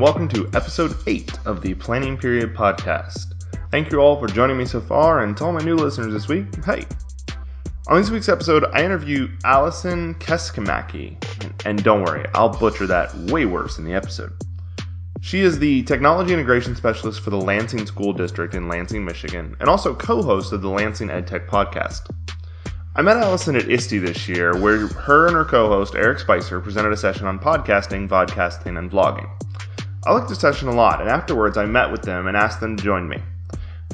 welcome to episode 8 of the Planning Period Podcast. Thank you all for joining me so far, and to all my new listeners this week, hey! On this week's episode, I interview Allison Keskimaki, and don't worry, I'll butcher that way worse in the episode. She is the Technology Integration Specialist for the Lansing School District in Lansing, Michigan, and also co-host of the Lansing EdTech Podcast. I met Allison at ISTE this year, where her and her co-host, Eric Spicer, presented a session on podcasting, vodcasting, and vlogging. I liked the session a lot, and afterwards I met with them and asked them to join me.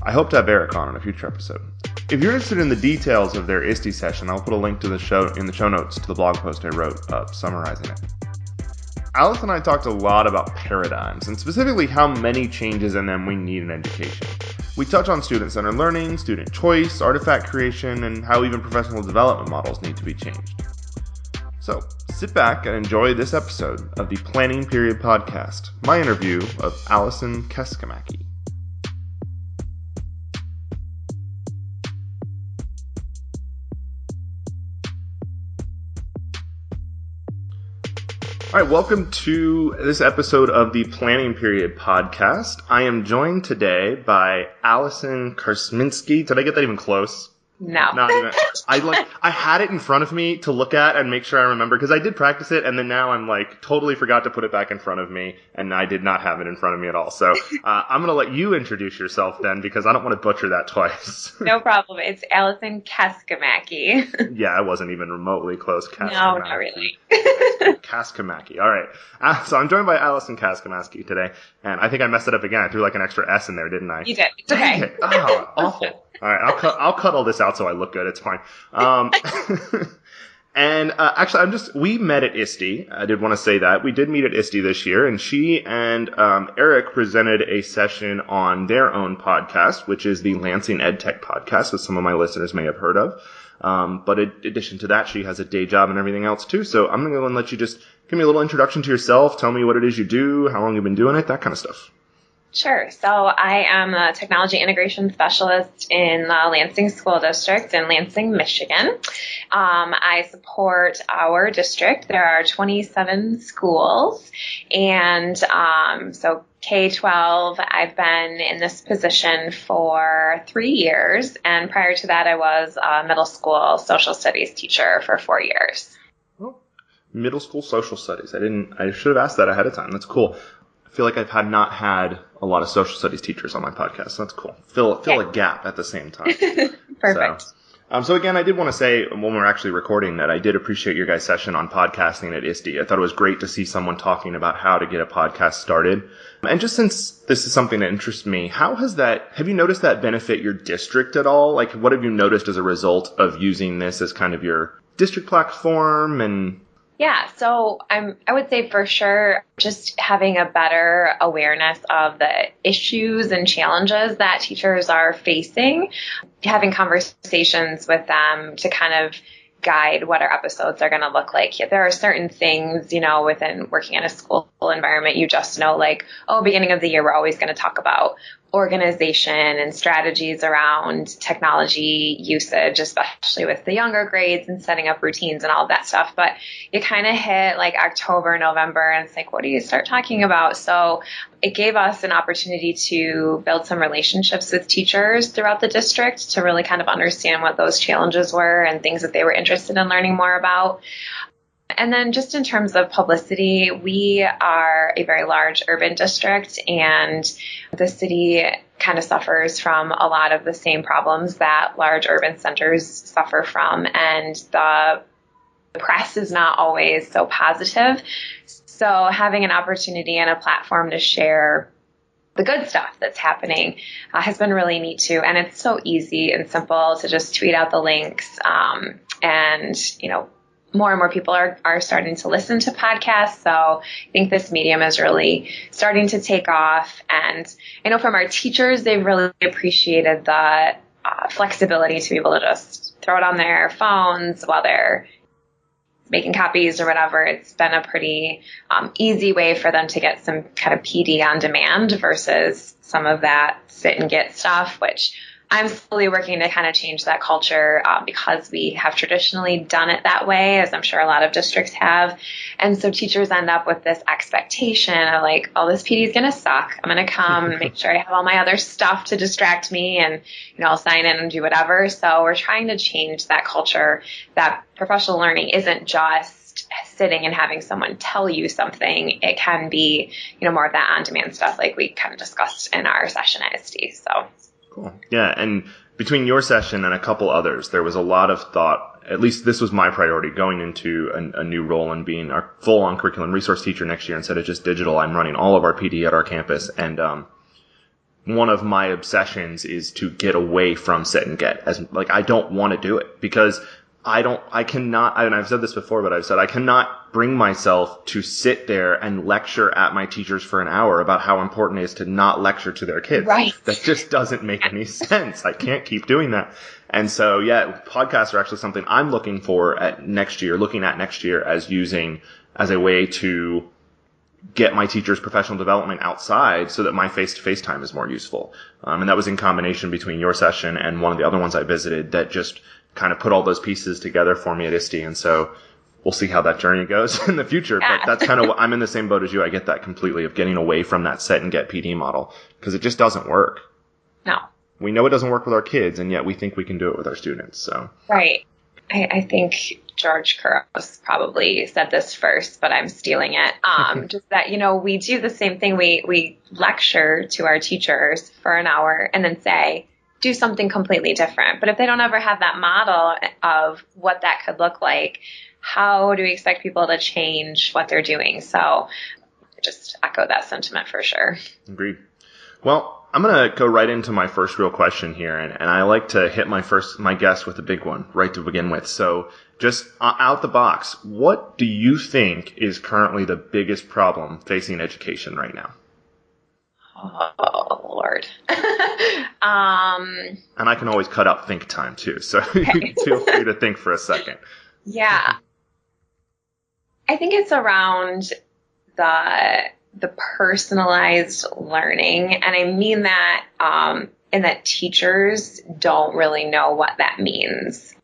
I hope to have Eric on in a future episode. If you're interested in the details of their ISTE session, I'll put a link to the show in the show notes to the blog post I wrote summarizing it. Alice and I talked a lot about paradigms, and specifically how many changes in them we need in education. We touch on student-centered learning, student choice, artifact creation, and how even professional development models need to be changed. So, sit back and enjoy this episode of the Planning Period Podcast, my interview of Allison Keskimaki. All right, welcome to this episode of the Planning Period Podcast. I am joined today by Allison Keskimaki. Did I get that even close? No. Not even. I had it in front of me to look at and make sure I remember, because I did practice it, and then now I'm totally forgot to put it back in front of me, and I did not have it in front of me at all. So I'm going to let you introduce yourself then, because I don't want to butcher that twice. No problem. It's Allison Keskimaki. Yeah, I wasn't even remotely close. No, not really. Keskimaki. All right. So I'm joined by Allison Keskimaki today, and I think I messed it up again. I threw an extra S in there, didn't I? You did. It's okay. Oh, awful. All right, I'll cut all this out so I look good. It's fine. And actually, we met at ISTE. I did want to say that. We did meet at ISTE this year, and she and Eric presented a session on their own podcast, which is the Lansing EdTech Podcast, that some of my listeners may have heard of. But in addition to that, she has a day job and everything else too. So I'm going to go and let you just give me a little introduction to yourself, tell me what it is you do, how long you've been doing it, that kind of stuff. Sure. So I am a technology integration specialist in the Lansing School District in Lansing, Michigan. I support our district. There are 27 schools, and so K-12, I've been in this position for 3 years, and prior to that I was a middle school social studies teacher for 4 years. Oh, middle school social studies. I should have asked that ahead of time. That's cool. I feel like I've not had a lot of social studies teachers on my podcast, so that's cool. Fill a gap at the same time. Perfect. So again, I did want to say when we're actually recording that I did appreciate your guys' session on podcasting at ISTE. I thought it was great to see someone talking about how to get a podcast started. And just since this is something that interests me, have you noticed that benefit your district at all? What have you noticed as a result of using this as kind of your district platform and... Yeah, so I would say for sure just having a better awareness of the issues and challenges that teachers are facing, having conversations with them to kind of guide what our episodes are going to look like. There are certain things, within working in a school environment, you just know, beginning of the year, we're always going to talk about organization and strategies around technology usage, especially with the younger grades and setting up routines and all of that stuff. But you kind of hit October, November, and it's what do you start talking about? So it gave us an opportunity to build some relationships with teachers throughout the district to really kind of understand what those challenges were and things that they were interested in learning more about. And then just in terms of publicity, we are a very large urban district, and the city kind of suffers from a lot of the same problems that large urban centers suffer from. And the press is not always so positive. So having an opportunity and a platform to share the good stuff that's happening has been really neat too. And it's so easy and simple to just tweet out the links more and more people are starting to listen to podcasts. So I think this medium is really starting to take off. And I know from our teachers, they've really appreciated the flexibility to be able to just throw it on their phones while they're making copies or whatever. It's been a pretty easy way for them to get some kind of PD on demand versus some of that sit and get stuff, which I'm slowly working to kind of change that culture because we have traditionally done it that way, as I'm sure a lot of districts have. And so teachers end up with this expectation of like, oh, this PD is going to suck. I'm going to come and make sure I have all my other stuff to distract me and, I'll sign in and do whatever. So we're trying to change that culture, that professional learning isn't just sitting and having someone tell you something. It can be, more of that on-demand stuff like we kind of discussed in our session at ISTE. So. Cool. Yeah, and between your session and a couple others, there was a lot of thought. At least this was my priority going into a new role and being our full-on curriculum resource teacher next year instead of just digital. I'm running all of our PD at our campus, and one of my obsessions is to get away from sit and get. I don't want to do it because I cannot, and I've said this before, but I've said I cannot bring myself to sit there and lecture at my teachers for an hour about how important it is to not lecture to their kids. Right. That just doesn't make any sense. I can't keep doing that. And so, yeah, podcasts are actually something I'm looking at next year as using as a way to get my teachers' professional development outside so that my face-to-face time is more useful. And that was in combination between your session and one of the other ones I visited that just kind of put all those pieces together for me at ISTE. And so we'll see how that journey goes in the future. Yeah. But that's kind of what I'm in the same boat as you. I get that completely of getting away from that set and get PD model because it just doesn't work. No. We know it doesn't work with our kids, and yet we think we can do it with our students. So right. I think George Couros probably said this first, but I'm stealing it. Just that, we do the same thing. We lecture to our teachers for an hour and then say, do something completely different. But if they don't ever have that model of what that could look like, how do we expect people to change what they're doing? So just echo that sentiment for sure. Agreed. Well, I'm going to go right into my first real question here. And I like to hit my guest with a big one right to begin with. So just out the box, what do you think is currently the biggest problem facing education right now? Oh, Lord. And I can always cut out think time too. So okay. Feel free to think for a second. Yeah. I think it's around the personalized learning. And I mean that, in that teachers don't really know what that means.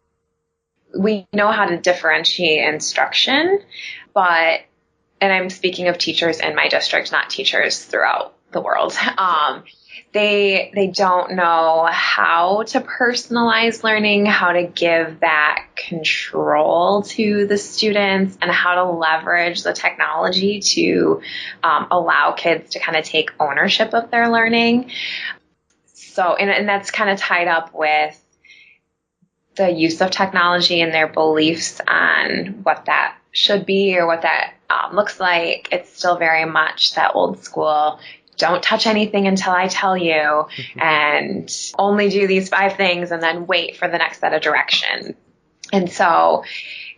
We know how to differentiate instruction, and I'm speaking of teachers in my district, not teachers throughout the world. They don't know how to personalize learning, how to give that control to the students, and how to leverage the technology to allow kids to kind of take ownership of their learning. So, and that's kind of tied up with the use of technology and their beliefs on what that should be or what that looks like. It's still very much that old school, don't touch anything until I tell you, and only do these 5 things and then wait for the next set of direction. And so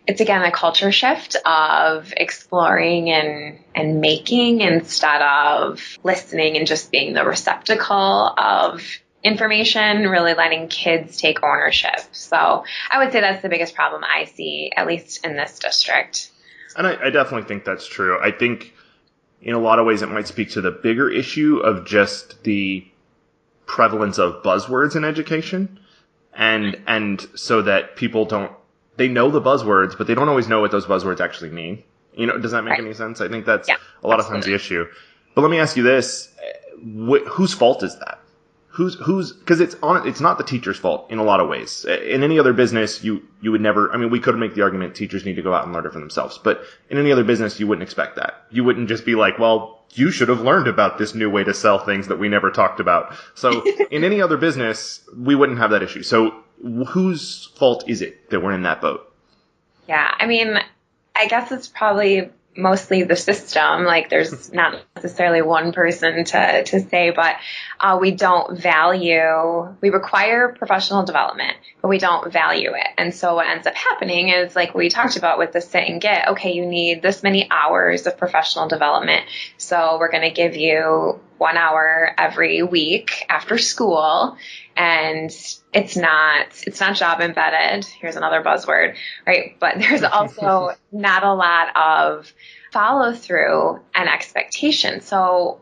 it's, again, a culture shift of exploring and making instead of listening and just being the receptacle of information, really letting kids take ownership. So I would say that's the biggest problem I see, at least in this district. And I definitely think that's true. I think in a lot of ways it might speak to the bigger issue of just the prevalence of buzzwords in education. And so that people they know the buzzwords, but they don't always know what those buzzwords actually mean. Does that make any sense? I think that's a lot of times the issue. But let me ask you this. Whose fault is that? Because it's not the teacher's fault in a lot of ways. In any other business, you would never, we could make the argument teachers need to go out and learn it for themselves. But in any other business, you wouldn't expect that. You wouldn't just be like, well, you should have learned about this new way to sell things that we never talked about. So in any other business, we wouldn't have that issue. So whose fault is it that we're in that boat? Yeah, I guess it's probably mostly the system. Like, there's not necessarily one person to say, but we require professional development, but we don't value it. And so what ends up happening is, like we talked about with the sit and get, okay, you need this many hours of professional development. So we're going to give you 1 hour every week after school. And it's not job embedded. Here's another buzzword, right? But there's also not a lot of follow through and expectation. So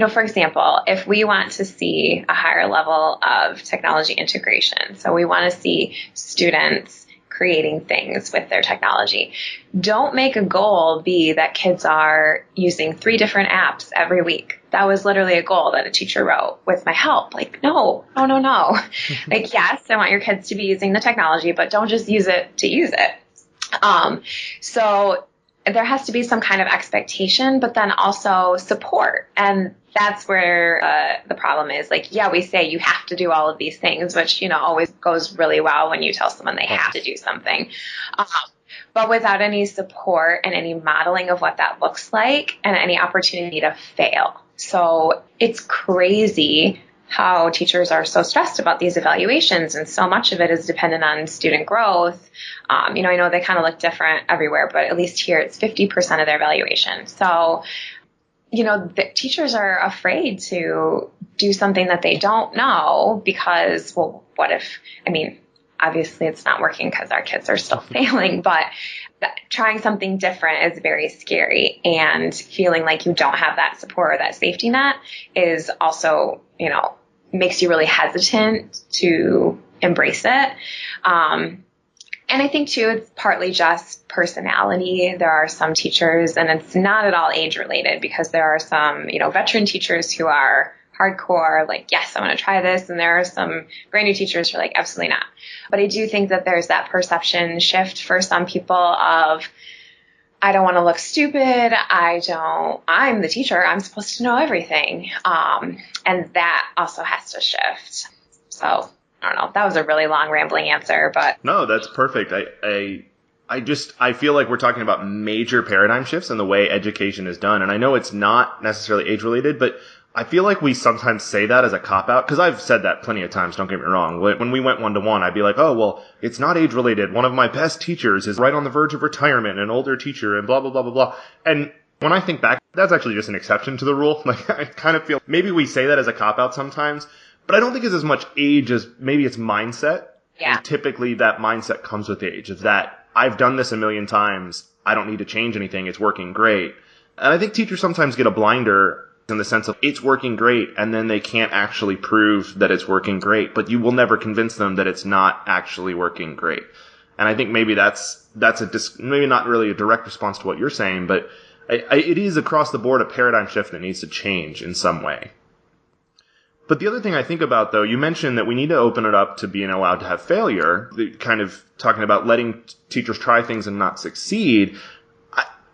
for example, if we want to see a higher level of technology integration, so we want to see students creating things with their technology, don't make a goal be that kids are using 3 different apps every week. That was literally a goal that a teacher wrote with my help. Like, no. Like, yes, I want your kids to be using the technology, but don't just use it to use it. So there has to be some kind of expectation, but then also support. And that's where the problem is. Like, yeah, we say you have to do all of these things, which, always goes really well when you tell someone they have to do something. But without any support and any modeling of what that looks like and any opportunity to fail. So it's crazy how teachers are so stressed about these evaluations, and so much of it is dependent on student growth. I know they kind of look different everywhere, but at least here it's 50% of their evaluation. So, the teachers are afraid to do something that they don't know because, well, what if, obviously it's not working because our kids are still failing, but trying something different is very scary, and feeling like you don't have that support or that safety net is also, makes you really hesitant to embrace it. And I think too, it's partly just personality. There are some teachers, and it's not at all age related, because there are some, veteran teachers who are hardcore, like, yes, I want to try this. And there are some brand new teachers who are like, absolutely not. But I do think that there's that perception shift for some people of, I don't want to look stupid. I'm the teacher. I'm supposed to know everything. And that also has to shift. So I don't know. That was a really long rambling answer, but. No, that's perfect. I feel like we're talking about major paradigm shifts in the way education is done. And I know it's not necessarily age related, but I feel like we sometimes say that as a cop-out, because I've said that plenty of times, don't get me wrong. When we went one-to-one, I'd be like, oh, well, it's not age-related. One of my best teachers is right on the verge of retirement, an older teacher, and blah, blah, blah, blah, blah. And when I think back, that's actually just an exception to the rule. Like, I kind of feel maybe we say that as a cop-out sometimes, but I don't think it's as much age as maybe it's mindset. Yeah. And typically that mindset comes with age, of that I've done this a million times. I don't need to change anything. It's working great. And I think teachers sometimes get a blinder in the sense of it's working great, and then they can't actually prove that it's working great, but you will never convince them that it's not actually working great. And I think maybe that's maybe not really a direct response to what you're saying, but it is across the board a paradigm shift that needs to change in some way. But the other thing I think about, though, you mentioned that we need to open it up to being allowed to have failure, kind of talking about letting teachers try things and not succeed.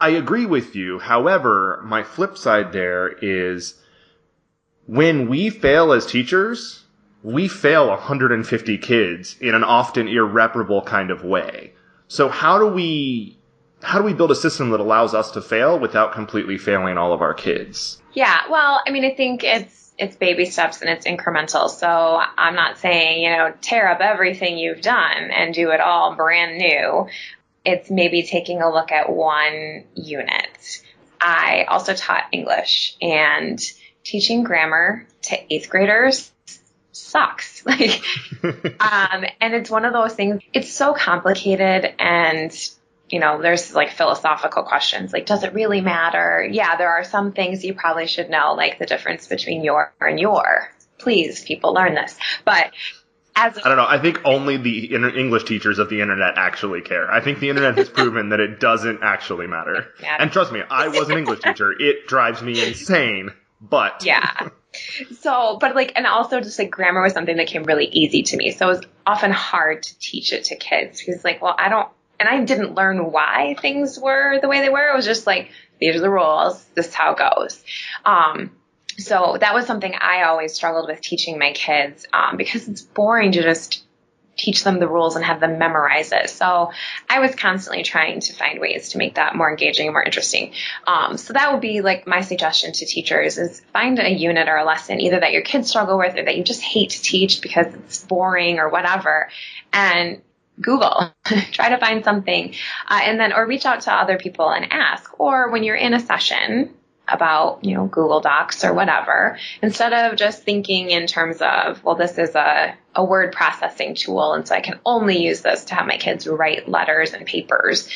I agree with you. However, my flip side there is when we fail as teachers, we fail 150 kids in an often irreparable kind of way. So how do we build a system that allows us to fail without completely failing all of our kids? Yeah, well, I think it's baby steps and it's incremental. So I'm not saying, tear up everything you've done and do it all brand new. It's maybe taking a look at one unit. I also taught English, and teaching grammar to 8th graders sucks. And it's one of those things, it's so complicated, and, there's like philosophical questions, like, does it really matter? Yeah, there are some things you probably should know, like the difference between your and your. Please, people, learn this. But I don't know. I think only the English teachers of the internet actually care. I think the internet has proven that it doesn't actually matter. And trust me, I was an English teacher. It drives me insane, but. Yeah. So, and also just grammar was something that came really easy to me. So it was often hard to teach it to kids because I didn't learn why things were the way they were. It was just these are the rules. This is how it goes. So that was something I always struggled with teaching my kids, because it's boring to just teach them the rules and have them memorize it. So I was constantly trying to find ways to make that more engaging and more interesting. So that would be my suggestion to teachers is find a unit or a lesson either that your kids struggle with or that you just hate to teach because it's boring or whatever, and Google, try to find something, or reach out to other people and ask. Or when you're in a session, about, Google Docs or whatever, instead of just thinking in terms of, well, this is a word processing tool, and so I can only use this to have my kids write letters and papers.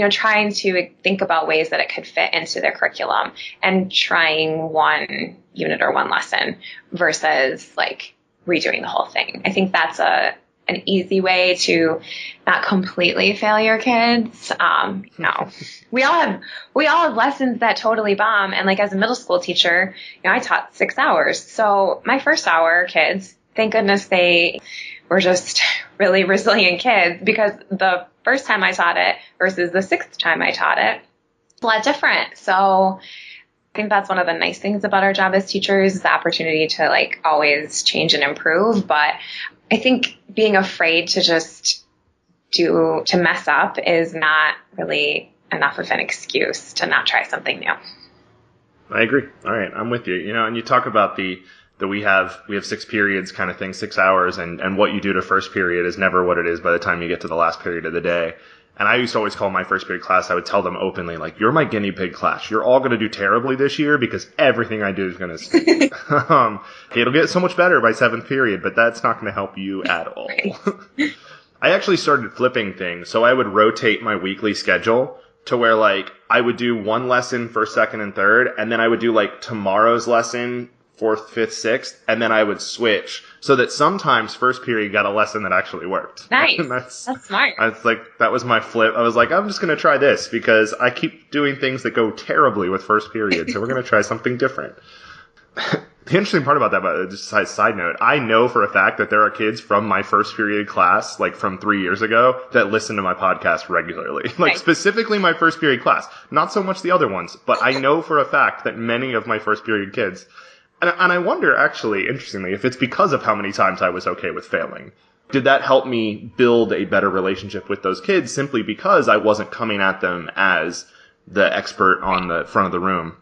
Trying to think about ways that it could fit into their curriculum and trying one unit or one lesson versus like redoing the whole thing. I think that's an easy way to not completely fail your kids. No, we all have lessons that totally bomb. And like as a middle school teacher, I taught 6 hours. So my first hour kids, thank goodness they were just really resilient kids, because the first time I taught it versus the sixth time I taught it, it's a lot different. So I think that's one of the nice things about our job as teachers, is the opportunity to like always change and improve. But I think being afraid to mess up is not really enough of an excuse to not try something new. I agree. All right. I'm with you. And you talk about that we have 6 periods kind of thing, 6 hours, and what you do to first period is never what it is by the time you get to the last period of the day. And I used to always call my first period class, I would tell them openly, like, you're my guinea pig class. You're all going to do terribly this year because everything I do is going to stink. It'll get so much better by 7th period, but that's not going to help you at all. I actually started flipping things. So I would rotate my weekly schedule to where, like, I would do one lesson first, second, and third, and then I would do, like, tomorrow's lesson 4th, 5th, 6th, and then I would switch so that sometimes first period got a lesson that actually worked. Nice. That's smart. That was my flip. I was like, I'm just going to try this because I keep doing things that go terribly with first period, so we're going to try something different. The interesting part about that, but just a side note, I know for a fact that there are kids from my first period class, like from 3 years ago, that listen to my podcast regularly. Like nice. Specifically my first period class. Not so much the other ones, but I know for a fact that many of my first period kids. And I wonder, actually, interestingly, if it's because of how many times I was okay with failing. Did that help me build a better relationship with those kids simply because I wasn't coming at them as the expert on the front of the room?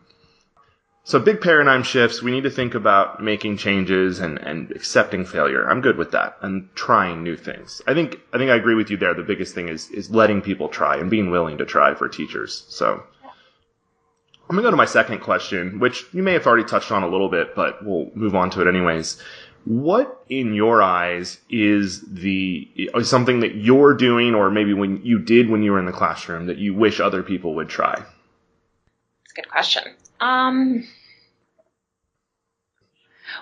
So big paradigm shifts. We need to think about making changes and accepting failure. I'm good with that. And trying new things. I think I agree with you there. The biggest thing is letting people try and being willing to try for teachers. So I'm going to go to my second question, which you may have already touched on a little bit, but we'll move on to it anyways. What, in your eyes, is something that you're doing or maybe when you did when you were in the classroom that you wish other people would try? That's a good question.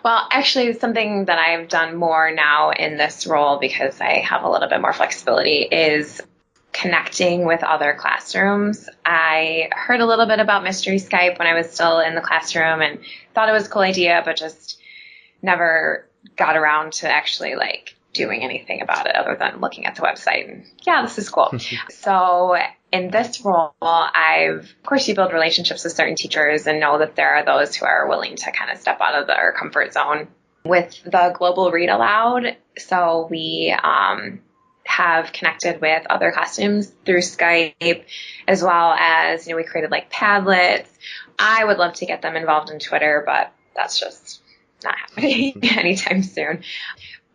Well, actually, something that I've done more now in this role because I have a little bit more flexibility is connecting with other classrooms. I heard a little bit about Mystery Skype when I was still in the classroom and thought it was a cool idea, but just never got around to actually like doing anything about it other than looking at the website and yeah, this is cool. So in this role, of course, you build relationships with certain teachers and know that there are those who are willing to kind of step out of their comfort zone with the global read aloud. So we, have connected with other classrooms through Skype, as well as, we created like Padlets. I would love to get them involved in Twitter, but that's just not happening anytime soon.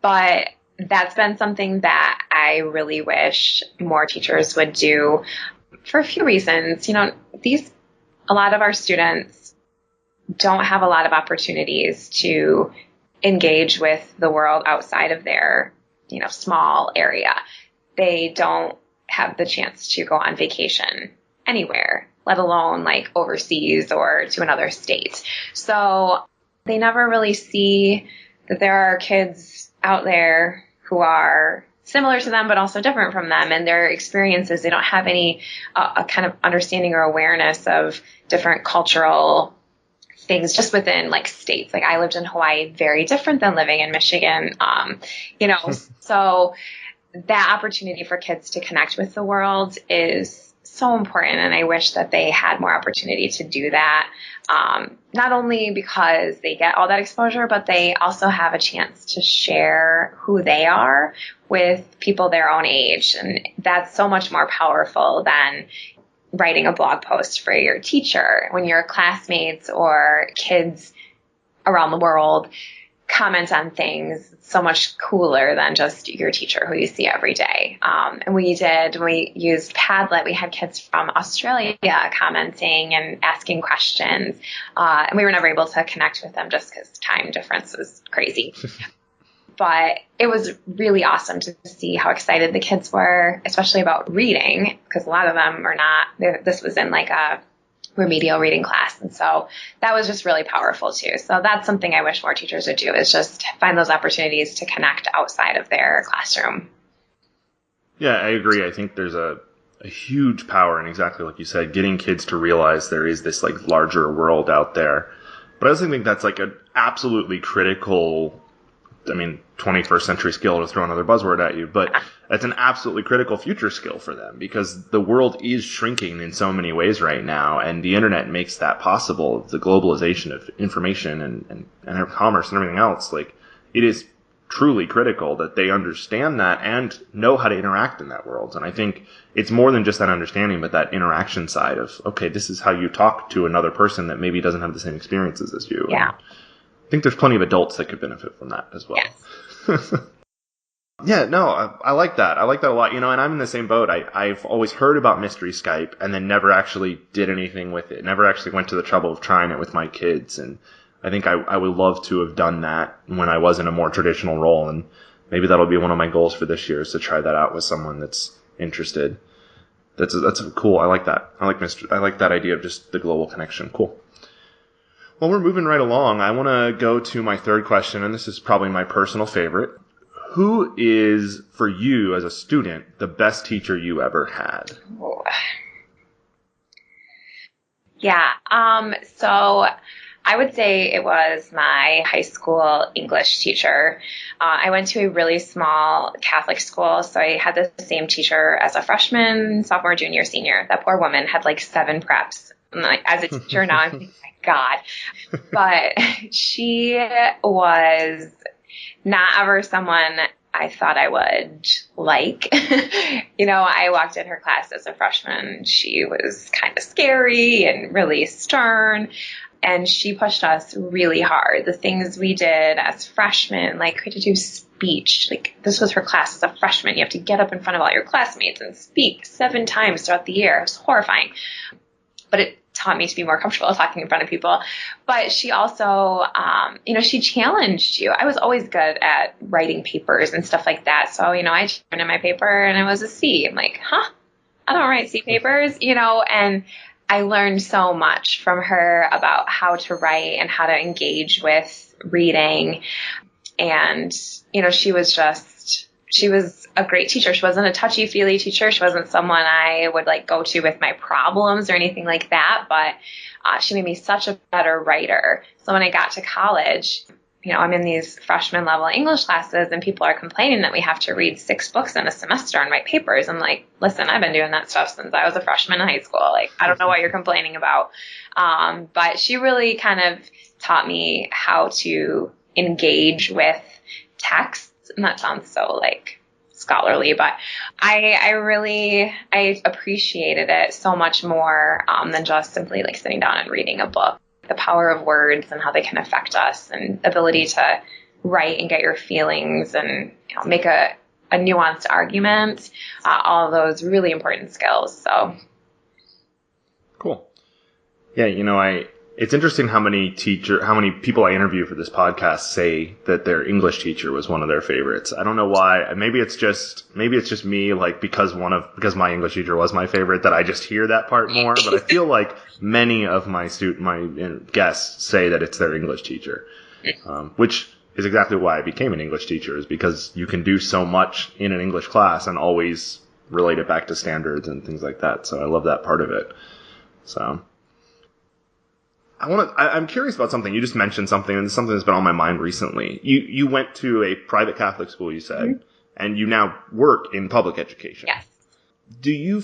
But that's been something that I really wish more teachers would do for a few reasons. A lot of our students don't have a lot of opportunities to engage with the world outside of their small area. They don't have the chance to go on vacation anywhere, let alone like overseas or to another state. So they never really see that there are kids out there who are similar to them, but also different from them and their experiences. They don't have any a kind of understanding or awareness of different cultural things just within like states. Like I lived in Hawaii, very different than living in Michigan. So that opportunity for kids to connect with the world is so important. And I wish that they had more opportunity to do that. Not only because they get all that exposure, but they also have a chance to share who they are with people their own age. And that's so much more powerful than writing a blog post for your teacher when your classmates or kids around the world comment on things so much cooler than just your teacher who you see every day. And we used Padlet. We had kids from Australia commenting and asking questions. And we were never able to connect with them just because time difference was crazy. But it was really awesome to see how excited the kids were, especially about reading, because a lot of them are not. This was in like a remedial reading class. And so that was just really powerful too. So that's something I wish more teachers would do, is just find those opportunities to connect outside of their classroom. Yeah, I agree. I think there's a huge power in, exactly like you said, getting kids to realize there is this like larger world out there. But I also think that's like an absolutely critical, 21st century skill, to throw another buzzword at you, but that's an absolutely critical future skill for them, because the world is shrinking in so many ways right now, and the internet makes that possible. The globalization of information and commerce and everything else, like, it is truly critical that they understand that and know how to interact in that world. And I think it's more than just that understanding, but that interaction side of, okay, this is how you talk to another person that maybe doesn't have the same experiences as you. Yeah. And I think there's plenty of adults that could benefit from that as well. Yes. Yeah, no, I like that. I like that a lot. And I'm in the same boat. I've always heard about Mystery Skype and then never actually did anything with it. Never actually went to the trouble of trying it with my kids. And I think I would love to have done that when I was in a more traditional role. And maybe that'll be one of my goals for this year, is to try that out with someone that's interested. That's cool. I like that. I like that idea of just the global connection. Cool. Well, we're moving right along. I want to go to my third question, and this is probably my personal favorite. Who is, for you as a student, the best teacher you ever had? Yeah. So I would say it was my high school English teacher. I went to a really small Catholic school, so I had the same teacher as a freshman, sophomore, junior, senior. That poor woman had like 7 preps. And like, as a teacher now, I'm thinking, my God. But she was not ever someone I thought I would like. I walked in her class as a freshman. She was kind of scary and really stern. And she pushed us really hard. The things we did as freshmen, like we had to do speech. Like, this was her class as a freshman. You have to get up in front of all your classmates and speak 7 times throughout the year. It was horrifying. But it taught me to be more comfortable talking in front of people. But she also, she challenged you. I was always good at writing papers and stuff like that. So, I turned in my paper and it was a C. I'm like, I don't write C papers, and I learned so much from her about how to write and how to engage with reading. And, she was a great teacher. She wasn't a touchy-feely teacher. She wasn't someone I would go to with my problems or anything like that. But she made me such a better writer. So when I got to college, I'm in these freshman level English classes and people are complaining that we have to read 6 books in a semester and write papers. I'm like, listen, I've been doing that stuff since I was a freshman in high school. I don't know what you're complaining about. But she really kind of taught me how to engage with text. And that sounds so scholarly, but I appreciated it so much more than just simply sitting down and reading a book. The power of words and how they can affect us, and ability to write and get your feelings and make a nuanced argument. All of those really important skills. So cool. Yeah, it's interesting how many people I interview for this podcast say that their English teacher was one of their favorites. I don't know why. Maybe it's just me, because my English teacher was my favorite, that I just hear that part more. But I feel like many of my guests say that it's their English teacher, which is exactly why I became an English teacher, is because you can do so much in an English class and always relate it back to standards and things like that. So I love that part of it. So I'm curious about something. You just mentioned something, and it's something that's been on my mind recently. You went to a private Catholic school, you said, mm-hmm. and you now work in public education. Yes. Do you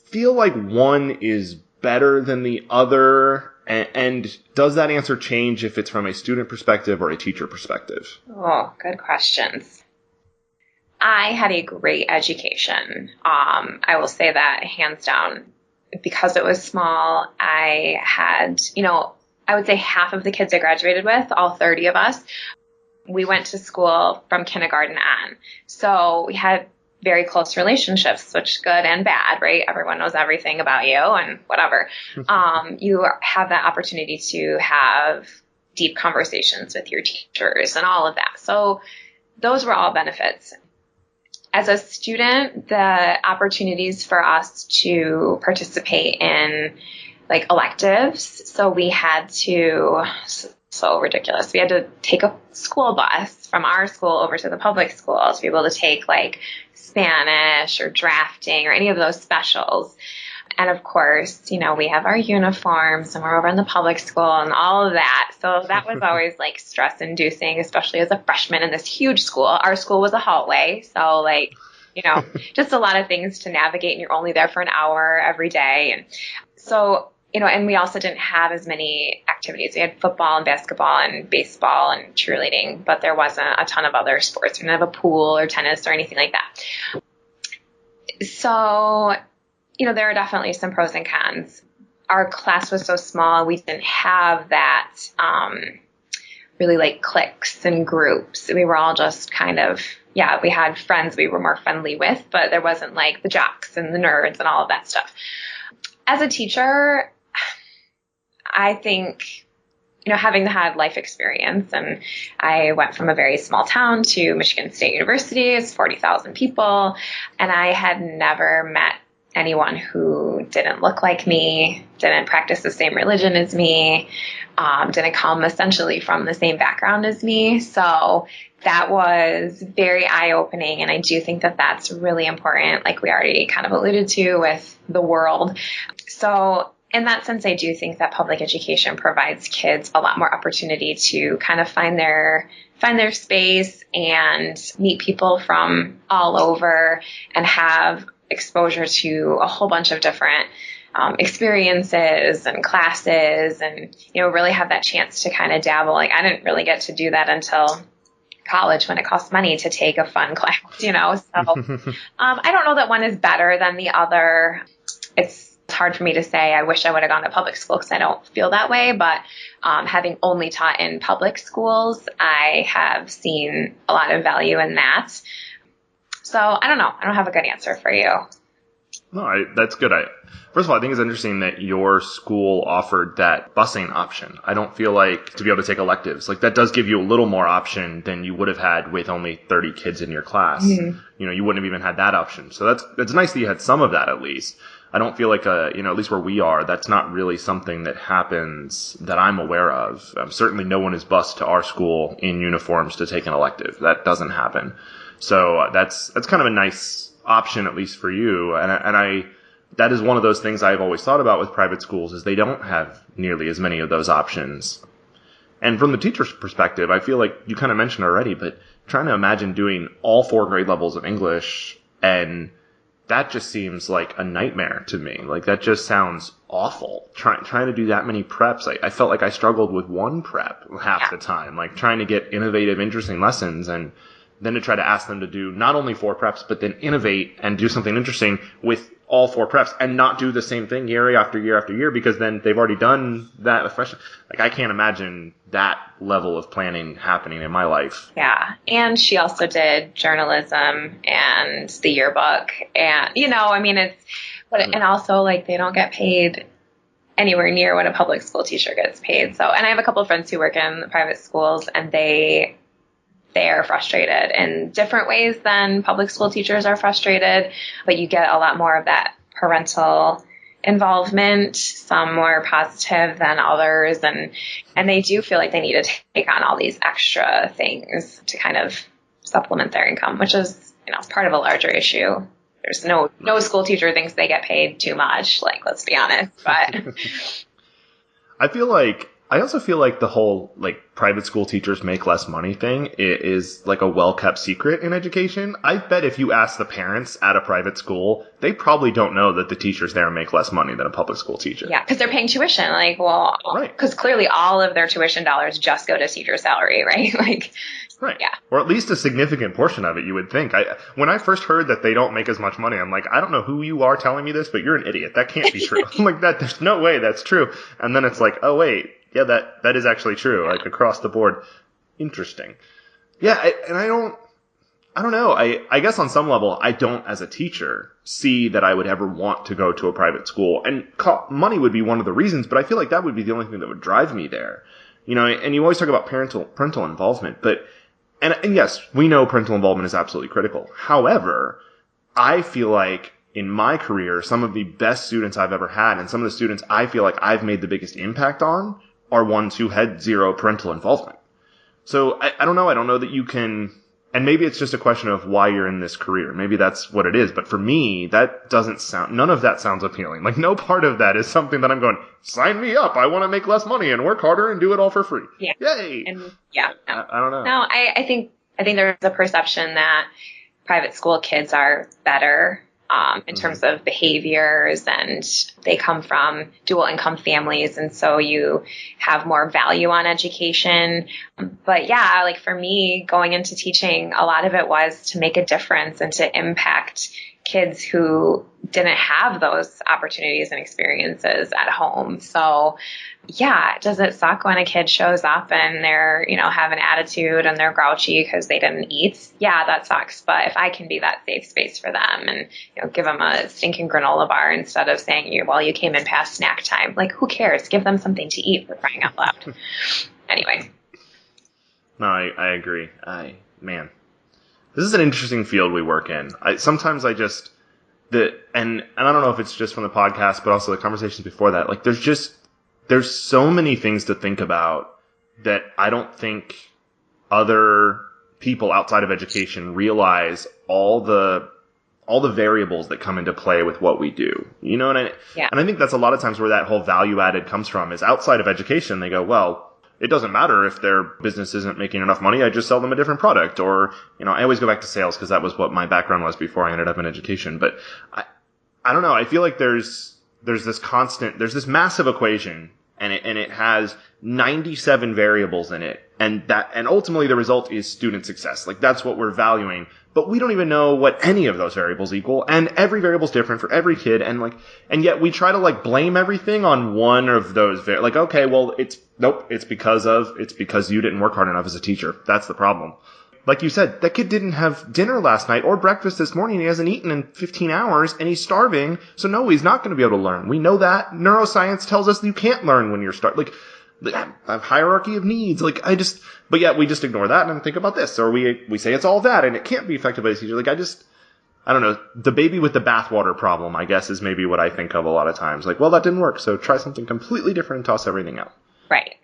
feel like one is better than the other? And does that answer change if it's from a student perspective or a teacher perspective? Oh, good questions. I had a great education. I will say that hands down. Because it was small, I had, I would say half of the kids I graduated with, all 30 of us, We went to school from kindergarten on. So we had very close relationships, which good and bad, right? Everyone knows everything about you and whatever. You have that opportunity to have deep conversations with your teachers and all of that. So those were all benefits. As a student, the opportunities for us to participate in like electives. So we had to, so ridiculous. We had to take a school bus from our school over to the public school to be able to take like Spanish or drafting or any of those specials. And of course, you know, we have our uniforms and we're over in the public school and all of that. So that was always like stress inducing, especially as a freshman in this huge school. Our school was a hallway. So like, you know, just a lot of things to navigate, and you're only there for an hour every day. And so, you know, and we also didn't have as many activities. We had football and basketball and baseball and cheerleading, but there wasn't a ton of other sports. We didn't have a pool or tennis or anything like that. So, you know, there are definitely some pros and cons. Our class was so small, we didn't have that really like cliques and groups. We were all just kind of, yeah, we had friends we were more friendly with, but there wasn't like the jocks and the nerds and all of that stuff. As a teacher, I think, you know, having had life experience, and I went from a very small town to Michigan State University, it's 40,000 people, and I had never met anyone who didn't look like me, didn't practice the same religion as me, didn't come essentially from the same background as me. So that was very eye-opening, and I do think that that's really important, like we already kind of alluded to with the world. So in that sense, I do think that public education provides kids a lot more opportunity to kind of find their space and meet people from all over and have exposure to a whole bunch of different experiences and classes, and, you know, really have that chance to kind of dabble. Like I didn't really get to do that until college when it costs money to take a fun class, you know? So I don't know that one is better than the other. It's hard for me to say. I wish I would have gone to public school because I don't feel that way. But having only taught in public schools, I have seen a lot of value in that. So I don't know. I don't have a good answer for you. No, that's good. First of all, I think it's interesting that your school offered that busing option. I don't feel like to be able to take electives, like that does give you a little more option than you would have had with only 30 kids in your class. Mm-hmm. You know, you wouldn't have even had that option. So that's nice that you had some of that at least. I don't feel like you know, at least where we are, that's not really something that happens that I'm aware of. Certainly no one is bused to our school in uniforms to take an elective. That doesn't happen. So that's kind of a nice option, at least for you. And that is one of those things I've always thought about with private schools is they don't have nearly as many of those options. And from the teacher's perspective, I feel like you kind of mentioned already, but trying to imagine doing all 4 grade levels of English, and that just seems like a nightmare to me. Like that just sounds awful. Trying to do that many preps. I felt like I struggled with one prep half the time, like trying to get innovative, interesting lessons, and then to try to ask them to do not only 4 preps, but then innovate and do something interesting with all 4 preps and not do the same thing year after year after year, because then they've already done that fresh. Like I can't imagine that level of planning happening in my life. Yeah. And she also did journalism and the yearbook, and, you know, I mean, and also like they don't get paid anywhere near what a public school teacher gets paid. So, and I have a couple of friends who work in the private schools, and they are frustrated in different ways than public school teachers are frustrated, but you get a lot more of that parental involvement, some more positive than others, and they do feel like they need to take on all these extra things to kind of supplement their income, which is, you know, part of a larger issue. There's no school teacher thinks they get paid too much, like, let's be honest, but I also feel like the whole, like, private school teachers make less money thing is like a well-kept secret in education. I bet if you ask the parents at a private school, they probably don't know that the teachers there make less money than a public school teacher. Yeah, because they're paying tuition. Like, well, because clearly all of their tuition dollars just go to teacher salary, right? Like, right. Yeah. Or at least a significant portion of it, you would think. When I first heard that they don't make as much money, I'm like, I don't know who you are telling me this, but you're an idiot. That can't be true. I'm like, there's no way that's true. And then it's like, oh, wait. Yeah, that is actually true, like across the board. Interesting. Yeah, I don't know. I guess on some level, I don't, as a teacher, see that I would ever want to go to a private school. And money would be one of the reasons, but I feel like that would be the only thing that would drive me there. And you always talk about parental involvement, and yes, we know parental involvement is absolutely critical. However, I feel like in my career, some of the best students I've ever had, and some of the students I feel like I've made the biggest impact on, are ones who had zero parental involvement. So I don't know. I don't know that you can. And maybe it's just a question of why you're in this career. Maybe that's what it is. But for me, none of that sounds appealing. Like, no part of that is something that I'm going, sign me up. I want to make less money and work harder and do it all for free. Yeah. Yay. And yeah. No. I don't know. No, I think there's a perception that private school kids are better in terms of behaviors, and they come from dual income families, and so you have more value on education. But yeah, like for me, going into teaching, a lot of it was to make a difference and to impact kids who didn't have those opportunities and experiences at home. So yeah, does it suck when a kid shows up and they're, have an attitude and they're grouchy because they didn't eat? Yeah, that sucks. But if I can be that safe space for them and, give them a stinking granola bar instead of saying, you came in past snack time, like, who cares? Give them something to eat, for crying out loud. Anyway. No, I agree. Man, this is an interesting field we work in. Sometimes I just, and I don't know if it's just from the podcast, but also the conversations before that, like there's so many things to think about that I don't think other people outside of education realize all the variables that come into play with what we do. And I think that's a lot of times where that whole value added comes from, is outside of education. They go, well, it doesn't matter if their business isn't making enough money. I just sell them a different product. Or, I always go back to sales because that was what my background was before I ended up in education. But I don't know. I feel like there's this massive equation, and it has 97 variables in it. And ultimately the result is student success. Like, that's what we're valuing. But we don't even know what any of those variables equal. And every variable's different for every kid. And yet we try to blame everything on one of those. Okay, well, it's because you didn't work hard enough as a teacher. That's the problem. Like you said, that kid didn't have dinner last night or breakfast this morning. He hasn't eaten in 15 hours and he's starving. So no, he's not going to be able to learn. We know that. Neuroscience tells us you can't learn when you're starving. A hierarchy of needs. But yet we just ignore that and think about this. Or we say it's all that and it can't be effective by a teacher. I don't know. The baby with the bathwater problem, I guess, is maybe what I think of a lot of times. Well, that didn't work. So try something completely different and toss everything out. Right.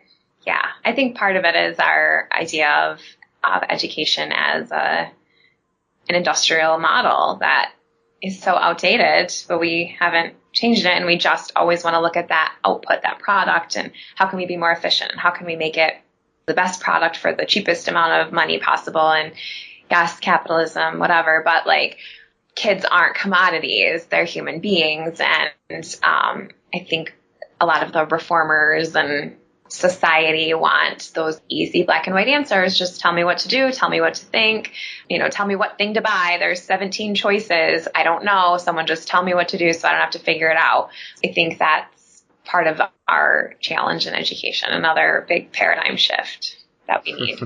Yeah. I think part of it is our idea of education as an industrial model that is so outdated, but we haven't changed it, and we just always want to look at that output, that product, and how can we be more efficient, and how can we make it the best product for the cheapest amount of money possible. And yes, capitalism, whatever, but kids aren't commodities, they're human beings. And I think a lot of the reformers and society want those easy black and white answers. Just tell me what to do. Tell me what to think. Tell me what thing to buy. There's 17 choices. I don't know. Someone just tell me what to do so I don't have to figure it out. I think that's part of our challenge in education. Another big paradigm shift that we need.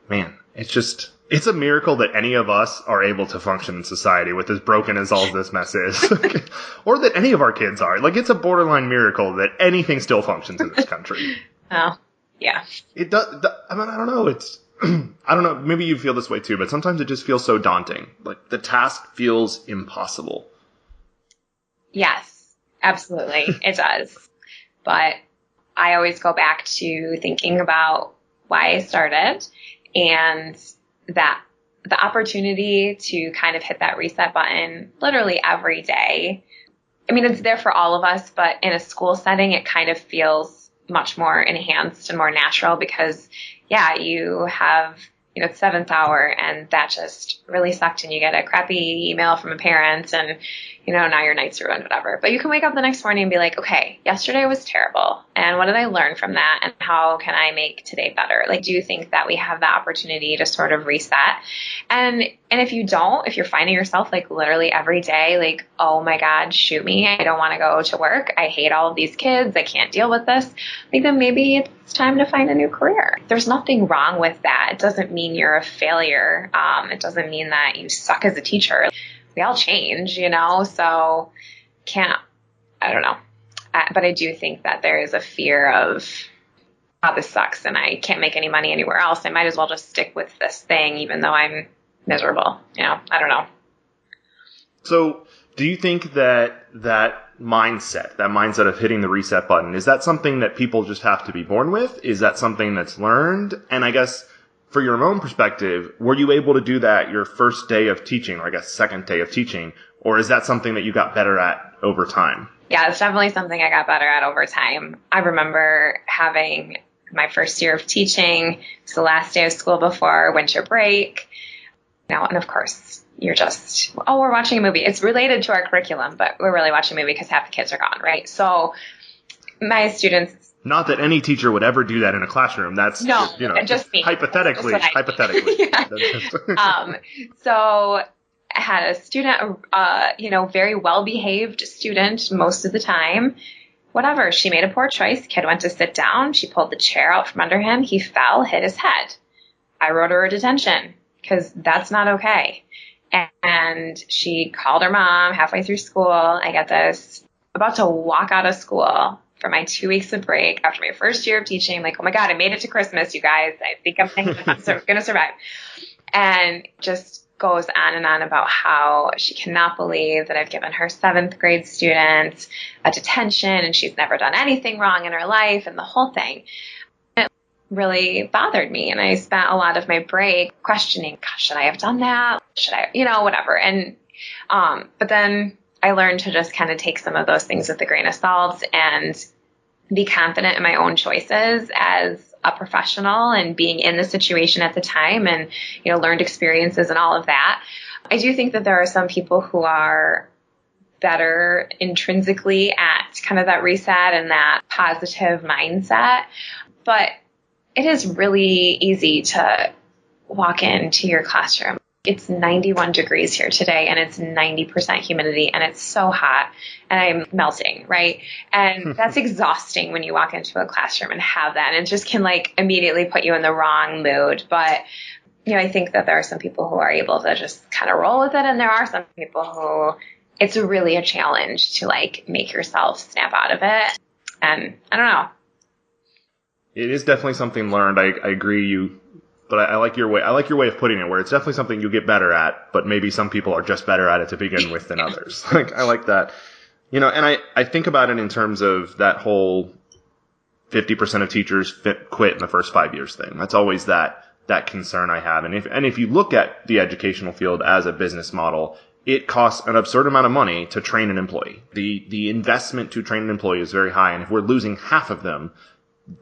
Man, it's a miracle that any of us are able to function in society with as broken as all this mess is. Or that any of our kids are. It's a borderline miracle that anything still functions in this country. Oh, yeah. It does. I don't know. I don't know. Maybe you feel this way too, but sometimes it just feels so daunting. The task feels impossible. Yes, absolutely. It does. But I always go back to thinking about why I started, and that the opportunity to kind of hit that reset button literally every day. I mean, it's there for all of us, but in a school setting, it kind of feels much more enhanced and more natural because, yeah, you have, it's seventh hour and that just really sucked and you get a crappy email from a parent and, now your night's ruined, whatever. But you can wake up the next morning and be like, okay, yesterday was terrible. And what did I learn from that? And how can I make today better? Do you think that we have the opportunity to sort of reset? And And if you don't, if you're finding yourself like literally every day, like, oh my God, shoot me. I don't want to go to work. I hate all of these kids. I can't deal with this. Like, then maybe it's time to find a new career. There's nothing wrong with that. It doesn't mean you're a failure. It doesn't mean that you suck as a teacher. We all change, so I don't know. But I do think that there is a fear of, oh, this sucks and I can't make any money anywhere else. I might as well just stick with this thing, even though I'm miserable. I don't know. So do you think that mindset of hitting the reset button, is that something that people just have to be born with? Is that something that's learned? And I guess for your own perspective, were you able to do that your first day of teaching, or I guess second day of teaching, or is that something that you got better at over time? Yeah, it's definitely something I got better at over time. I remember having my first year of teaching. It's the last day of school before winter break. And of course, you're just, we're watching a movie. It's related to our curriculum, but we're really watching a movie because half the kids are gone, right? So my students... Not that any teacher would ever do that in a classroom. That's, just me. Hypothetically. Yeah. So I had a student, very well-behaved student most of the time. Whatever. She made a poor choice. Kid went to sit down. She pulled the chair out from under him. He fell, hit his head. I wrote her a detention because that's not okay. And she called her mom halfway through school. I get this, about to walk out of school for my 2 weeks of break after my first year of teaching. I'm like, oh my God, I made it to Christmas, you guys. I think I'm going to survive. And just goes on and on about how she cannot believe that I've given her 7th grade student a detention and she's never done anything wrong in her life and the whole thing. It really bothered me. And I spent a lot of my break questioning, gosh, should I have done that? Should I, whatever. And, but then I learned to just kind of take some of those things with a grain of salt and be confident in my own choices as a professional and being in the situation at the time and, learned experiences and all of that. I do think that there are some people who are better intrinsically at kind of that reset and that positive mindset, but it is really easy to walk into your classroom. It's 91 degrees here today and it's 90% humidity and it's so hot and I'm melting, right? And that's exhausting when you walk into a classroom and have that, and it just can immediately put you in the wrong mood. But, I think that there are some people who are able to just kind of roll with it, and there are some people who it's really a challenge to make yourself snap out of it. And I don't know. It is definitely something learned. I agree but I like your way. I like your way of putting it, where it's definitely something you get better at, but maybe some people are just better at it to begin with than others. I like that. And I think about it in terms of that whole 50% of teachers quit in the first 5 years thing. That's always that concern I have. And if you look at the educational field as a business model, it costs an absurd amount of money to train an employee. The investment to train an employee is very high, and if we're losing half of them,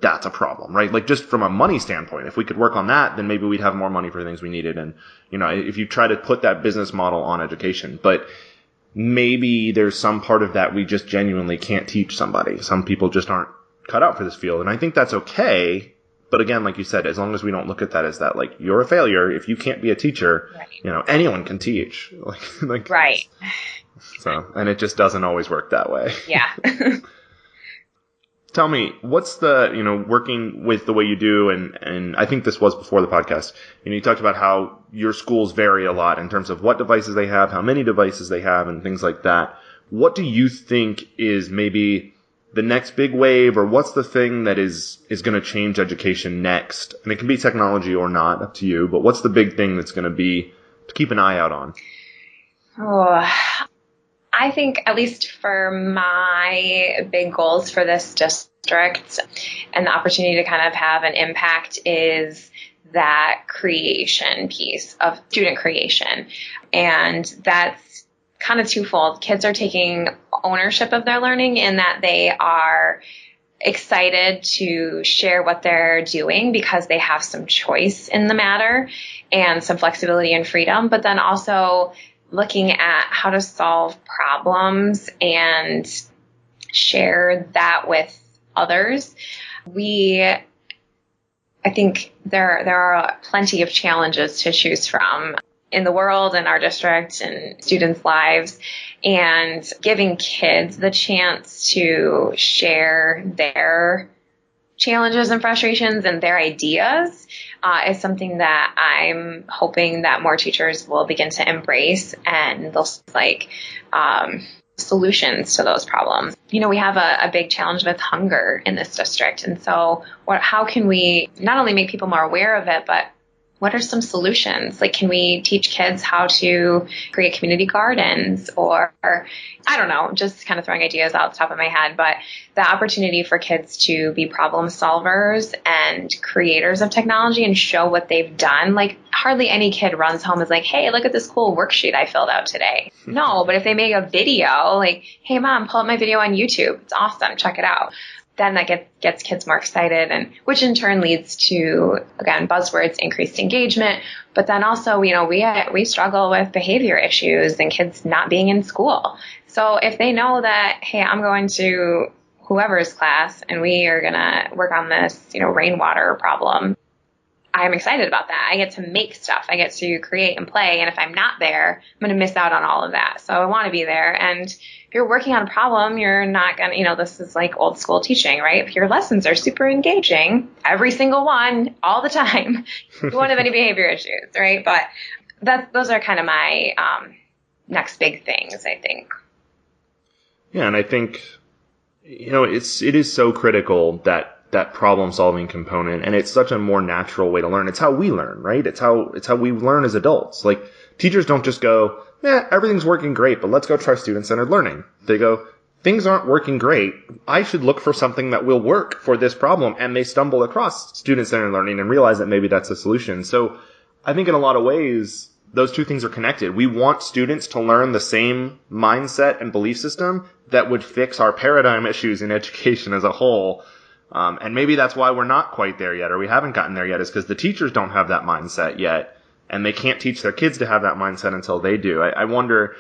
that's a problem, right? Just from a money standpoint, if we could work on that, then maybe we'd have more money for things we needed. And, if you try to put that business model on education, but maybe there's some part of that we just genuinely can't teach somebody. Some people just aren't cut out for this field. And I think that's okay. But again, like you said, as long as we don't look at that as that, you're a failure. If you can't be a teacher, right. Anyone can teach. Right. So, and it just doesn't always work that way. Yeah. Tell me, what's the, working with the way you do, and I think this was before the podcast, you talked about how your schools vary a lot in terms of what devices they have, how many devices they have, and things like that. What do you think is maybe the next big wave, or what's the thing that is going to change education next? And it can be technology or not, up to you, but what's the big thing that's going to be to keep an eye out on? Oh, I think, at least for my big goals for this district and the opportunity to kind of have an impact, is that creation piece of student creation. And that's kind of twofold. Kids are taking ownership of their learning in that they are excited to share what they're doing because they have some choice in the matter and some flexibility and freedom, but then also looking at how to solve problems and share that with others. I think there are plenty of challenges to choose from. in the world and our district and students' lives, and giving kids the chance to share their challenges and frustrations and their ideas is something that I'm hoping that more teachers will begin to embrace, and they'll solutions to those problems. We have a big challenge with hunger in this district. And so how can we not only make people more aware of it, but what are some solutions? Like, can we teach kids how to create community gardens, or I don't know, just kind of throwing ideas out the top of my head, but the opportunity for kids to be problem solvers and creators of technology and show what they've done. Like, hardly any kid runs home and is like, hey, look at this cool worksheet I filled out today. No, but if they make a video, like, hey, Mom, pull up my video on YouTube. It's awesome. Check it out. Then that gets kids more excited, and which in turn leads to, again, buzzwords, increased engagement. But then also, we struggle with behavior issues and kids not being in school. So if they know that, hey, I'm going to whoever's class and we are going to work on this, rainwater problem, I'm excited about that. I get to make stuff. I get to create and play. And if I'm not there, I'm going to miss out on all of that. So I want to be there. And if you're working on a problem, you're not going to, this is like old school teaching, right? If your lessons are super engaging, every single one, all the time, you won't have any behavior issues, right? But those are kind of my next big things, I think. Yeah, and I think, it is so critical that problem solving component, and it's such a more natural way to learn. It's how we learn, right? It's how we learn as adults. Like, teachers don't just go, everything's working great, but let's go try student-centered learning. They go, things aren't working great. I should look for something that will work for this problem. And they stumble across student-centered learning and realize that maybe that's a solution. So I think in a lot of ways, those two things are connected. We want students to learn the same mindset and belief system that would fix our paradigm issues in education as a whole. And maybe that's why we're not quite there yet, or we haven't gotten there yet, is because the teachers don't have that mindset yet. And they can't teach their kids to have that mindset until they do. I wonder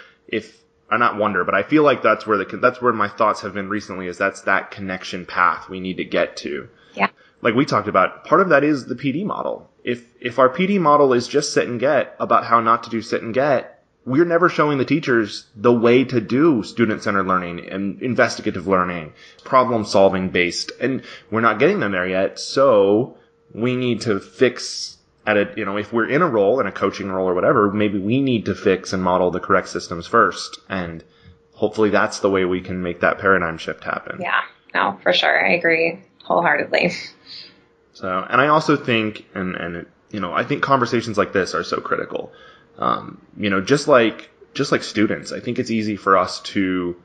but I feel like that's where my thoughts have been recently, is that's that connection path we need to get to. Yeah. Like we talked about, part of that is the PD model. If our PD model is just sit and get about how not to do sit and get, we're never showing the teachers the way to do student-centered learning and investigative learning, problem-solving based, and we're not getting them there yet. So we need to fix if we're in a role, in a coaching role or whatever, maybe we need to fix and model the correct systems first. And hopefully that's the way we can make that paradigm shift happen. Yeah, no, for sure. I agree wholeheartedly. So, and I also think, I think conversations like this are so critical. Just like students, I think it's easy for us to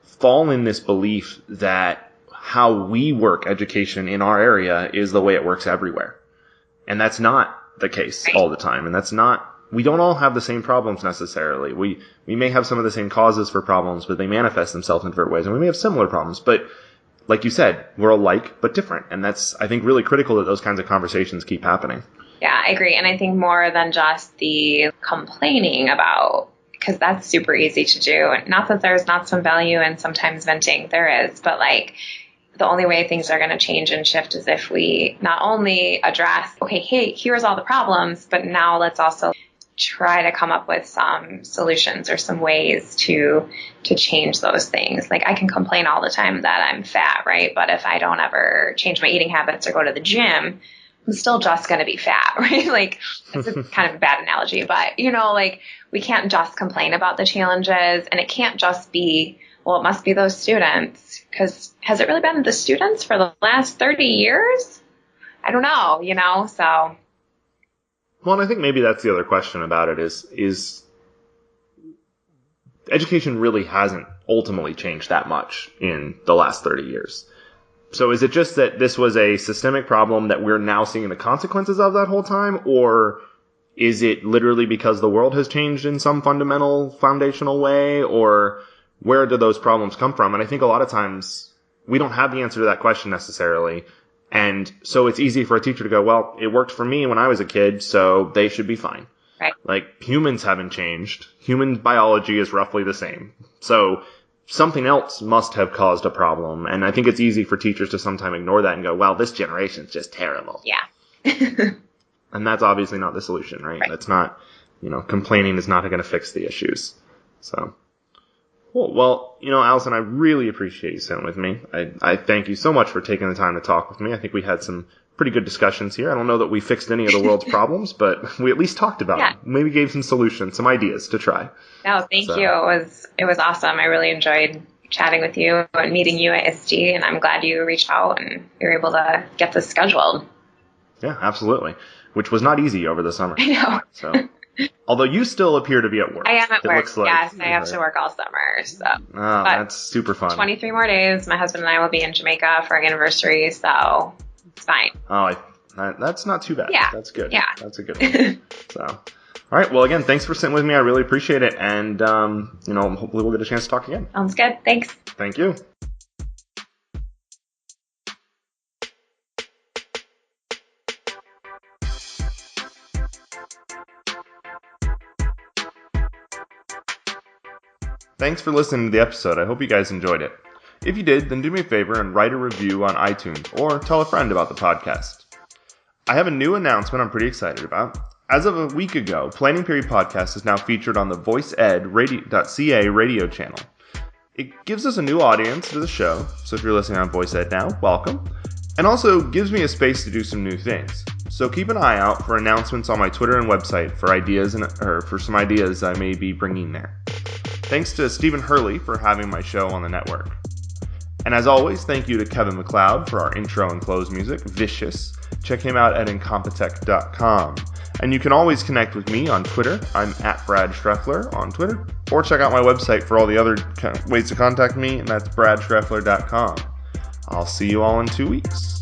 fall in this belief that how we work education in our area is the way it works everywhere. And that's not the case all the time. And we don't all have the same problems necessarily. We may have some of the same causes for problems, but they manifest themselves in different ways. And we may have similar problems, but like you said, we're alike, but different. And that's, I think, really critical that those kinds of conversations keep happening. Yeah, I agree. And I think more than just the complaining about, because that's super easy to do. And not that there's not some value in sometimes venting, there is, but the only way things are going to change and shift is if we not only address, okay, hey, here's all the problems, but now let's also try to come up with some solutions or some ways to change those things. Like, I can complain all the time that I'm fat, right? But if I don't ever change my eating habits or go to the gym, I'm still just going to be fat, right? Like, it's kind of a bad analogy, but we can't just complain about the challenges, and it can't just be, well, it must be those students, because has it really been the students for the last 30 years? I don't know, so. Well, and I think maybe that's the other question about it is education really hasn't ultimately changed that much in the last 30 years. So is it just that this was a systemic problem that we're now seeing the consequences of that whole time, or is it literally because the world has changed in some fundamental, foundational way, or where do those problems come from? And I think a lot of times we don't have the answer to that question necessarily. And so it's easy for a teacher to go, well, it worked for me when I was a kid, so they should be fine. Right. Like, humans haven't changed. Human biology is roughly the same. So something else must have caused a problem. And I think it's easy for teachers to sometimes ignore that and go, well, this generation's just terrible. Yeah. And that's obviously not the solution, right? That's not complaining is not going to fix the issues. So, cool. Well, Allison, I really appreciate you sitting with me. I thank you so much for taking the time to talk with me. I think we had some pretty good discussions here. I don't know that we fixed any of the world's problems, but we at least talked about them. Maybe gave some solutions, some ideas to try. No, thank you. It was awesome. I really enjoyed chatting with you and meeting you at ISTE, and I'm glad you reached out and you were able to get this scheduled. Yeah, absolutely. Which was not easy over the summer. I know. So, although you still appear to be at work. I am at work. Looks like, yes, I have to work all summer. So. Oh, that's super fun. 23 more days. My husband and I will be in Jamaica for our anniversary, so it's fine. Oh, that's not too bad. Yeah. That's good. Yeah. That's a good one. So, all right. Well, again, thanks for sitting with me. I really appreciate it. And, hopefully we'll get a chance to talk again. Sounds good. Thanks. Thank you. Thanks for listening to the episode. I hope you guys enjoyed it. If you did, then do me a favor and write a review on iTunes or tell a friend about the podcast. I have a new announcement I'm pretty excited about. As of a week ago, Planning Period Podcast is now featured on the voiced.ca radio channel. It gives us a new audience to the show, so if you're listening on Voice Ed now, welcome. And also gives me a space to do some new things. So keep an eye out for announcements on my Twitter and website for some ideas I may be bringing there. Thanks to Stephen Hurley for having my show on the network. And as always, thank you to Kevin MacLeod for our intro and close music, Vicious. Check him out at incompetech.com. And you can always connect with me on Twitter. I'm at Brad Schreffler on Twitter. Or check out my website for all the other ways to contact me, and that's bradschreffler.com. I'll see you all in 2 weeks.